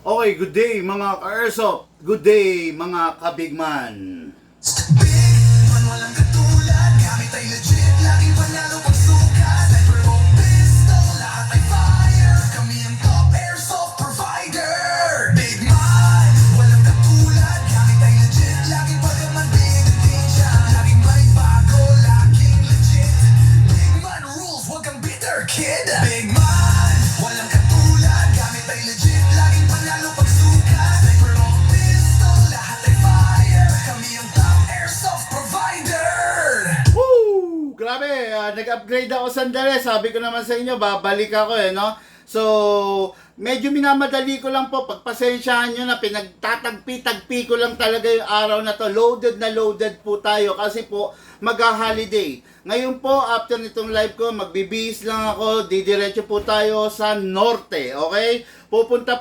Okay, good day mga ka-airsoft. Good day mga kabigman. Man walang katulad, gamit ay legit, laging panalo pag sukat. Sniper o pistol, lahat ay fire. Kami ang top airsoft provider. Big man, walang katulad, gamit ay legit, laging pagaman, big attention. Laging may bago, laging legit. Big man rules, wag kang bitter kid. Big man, walang katulad, gamit ay legit, laging panalo pag sukat. Sniper o pistol, lahat ay fire. Kami ang top airsoft provider. Woo! Grabe, nag-upgrade ako sandali. Sabi ko naman sa inyo, babalik ako no? So, medyo minamadali ko lang po. Pagpasensyahan nyo na pinagtatagpi-tagpi ko lang talaga yung araw na to. Loaded na loaded po tayo kasi po mag-holiday. Ngayon po, after nitong live ko, magbibihis lang ako. Didiretso po tayo sa norte, okay? Pupunta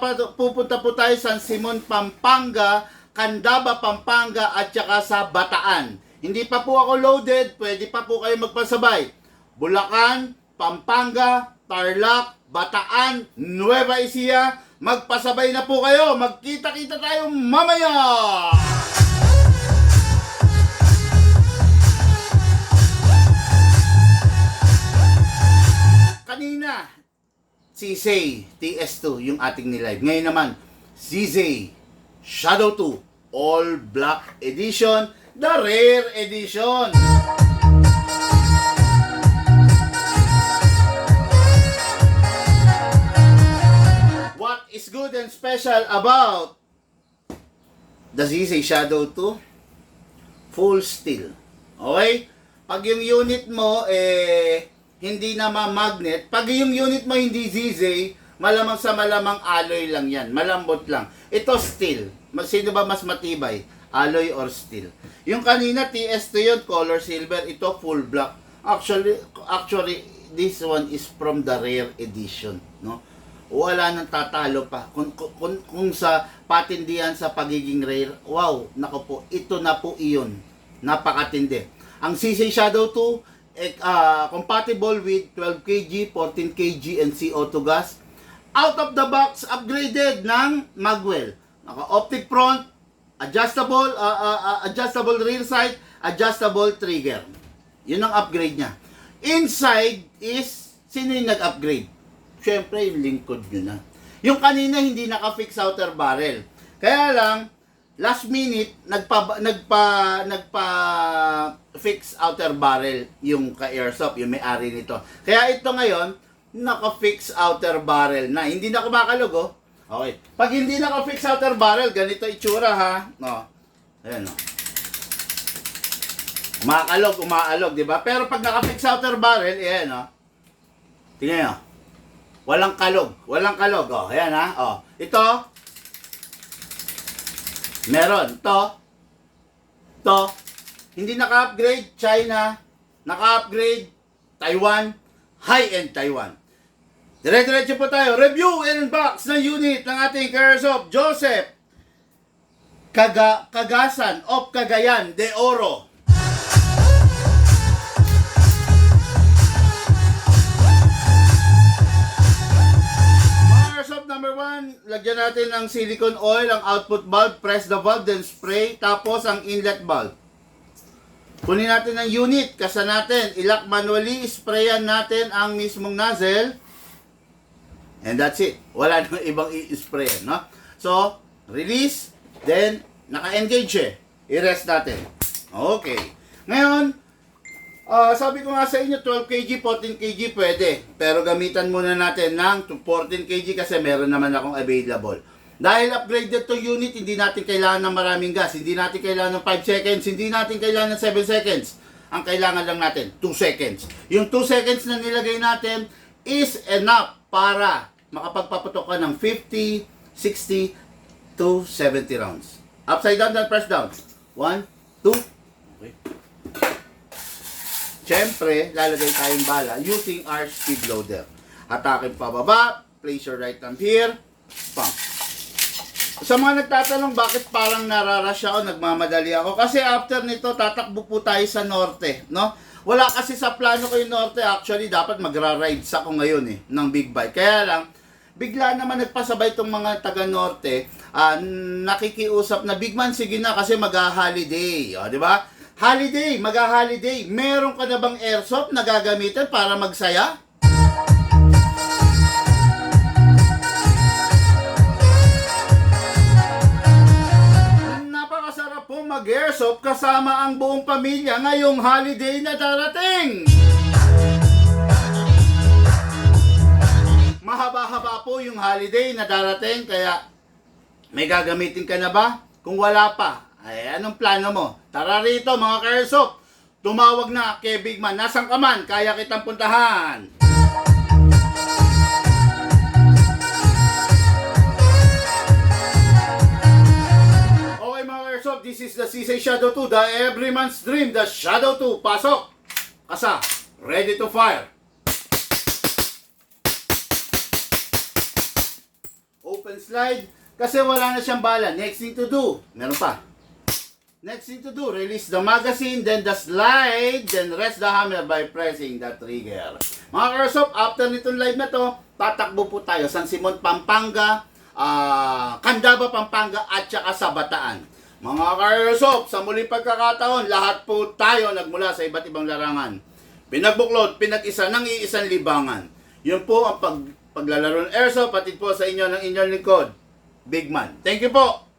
po tayo sa San Simon, Pampanga, Candaba, Pampanga at saka sa Bataan. Hindi pa po ako loaded, pwede pa po kayo magpasabay. Bulacan, Pampanga, Tarlac, Bataan, Nueva Ecija, magpasabay na po kayo. Magkita-kita tayo mamaya! Kanina, CZ TS2 yung ating nilive. Ngayon naman, CZ Shadow 2 All Black Edition, the Rare Edition. What is good and special about the CZ Shadow 2? Full steel. Okay? Pag yung unit mo hindi na ma-magnet, pag yung unit mo hindi ZZ, malamang sa malamang alloy lang yan. Malambot lang. Ito steel. Sino ba mas matibay? Alloy or steel? Yung kanina TS2 yun, color silver. Ito full black. Actually, this one is from the rare edition. No? Wala nang tatalo pa. Kung sa patindihan sa pagiging rare, wow, nako po, ito na po iyon. Napakatindi. Ang CZ Shadow 2, compatible with 12 kg, 14 kg, and CO2 gas. Out of the box, upgraded ng Magwell. Naka-optic front, adjustable rear sight, adjustable trigger. Yun ang upgrade niya. Inside is, sino yung nag-upgrade? Siyempre, yung lingkod nyo na. Yung kanina, hindi naka-fix outer barrel. Kaya lang, last minute, nagpa-fix outer barrel yung ka-airsoft, yung may-ari nito. Kaya ito ngayon, naka-fix outer barrel na. Hindi na kumakalog, oh. Okay. Pag hindi naka-fix outer barrel, ganito itsura, ha. No. Ayan, no. Umaalog, di ba? Pero pag naka-fix outer barrel, ayan, no. Tingnan nyo. Walang kalog, oh. Ayan, ha. Oh. Ito, meron. Ito, hindi naka-upgrade, China, naka-upgrade, Taiwan, high-end Taiwan. Dire-diretso po tayo. Review and unbox ng unit ng ating Airsoft Joseph Cagasan of Cagayan de Oro. Airsoft number 1, lagyan natin ng silicone oil, ang output valve, press the valve, then spray, tapos ang inlet valve. Kunin natin ang unit, kasa natin, ilock manually, sprayan natin ang mismong nozzle, and that's it. Wala nang ibang i-spray, no? So, release, then, naka-engage i-rest natin. Okay. Ngayon, sabi ko nga sa inyo, 12 kg, 14 kg pwede. Pero gamitan muna natin ng 14 kg kasi meron naman akong available. Dahil upgraded to unit, hindi natin kailangan ng maraming gas. Hindi natin kailangan ng 5 seconds. Hindi natin kailangan ng 7 seconds. Ang kailangan lang natin, 2 seconds. Yung 2 seconds na nilagay natin is enough para makapagpaputok ka ng 50, 60 to 70 rounds. Upside down, then press down. 1, 2. Okay. Siyempre, lalagay tayong bala using our speed loader. Hatakin pababa, place your right thumb here, pump. Sa mga nagtatanong bakit parang nararush ako, nagmamadali ako, kasi after nito tatakbo po tayo sa norte, no? Wala kasi sa plano ko yung norte, actually dapat magra-rides ako ngayon ng big bike. Kaya lang, bigla naman nagpasabay itong mga taga-norte, nakikiusap na, Big Man, sige na kasi mag-holiday. O, di ba? Holiday, mag-holiday. Meron ka na bang airsoft na gagamitin para magsaya? Napakasarap po mag-airsoft kasama ang buong pamilya ngayong holiday na darating. Mahaba-haba po yung holiday na darating, kaya may gagamitin ka na ba? Kung wala pa, ay anong plano mo? Tara rito mga ka-airsoft, tumawag na kay Big Man. Nasaan ka man? Kaya kitang puntahan. Okay mga ka-airsoft, this is the CC Shadow 2, the every man's dream, the Shadow 2. Pasok! Kasa, ready to fire. Open slide, kasi wala na siyang bala. Next thing to do, meron pa. Next thing to do, release the magazine, then the slide, then rest the hammer by pressing the trigger. Mga ka-airsoft, after nitong live na to, tatakbo po tayo San Simon, Pampanga, Candaba, Pampanga, at saka sa Bataan. Mga ka-airsoft, sa muling pagkakataon, lahat po tayo nagmula sa iba't ibang larangan. Pinagbuklod, pinag-isa ng iisang libangan. Yun po ang paglalaro ng airsoft, patid po sa inyo ng inyong lingkod, Big Man. Thank you po!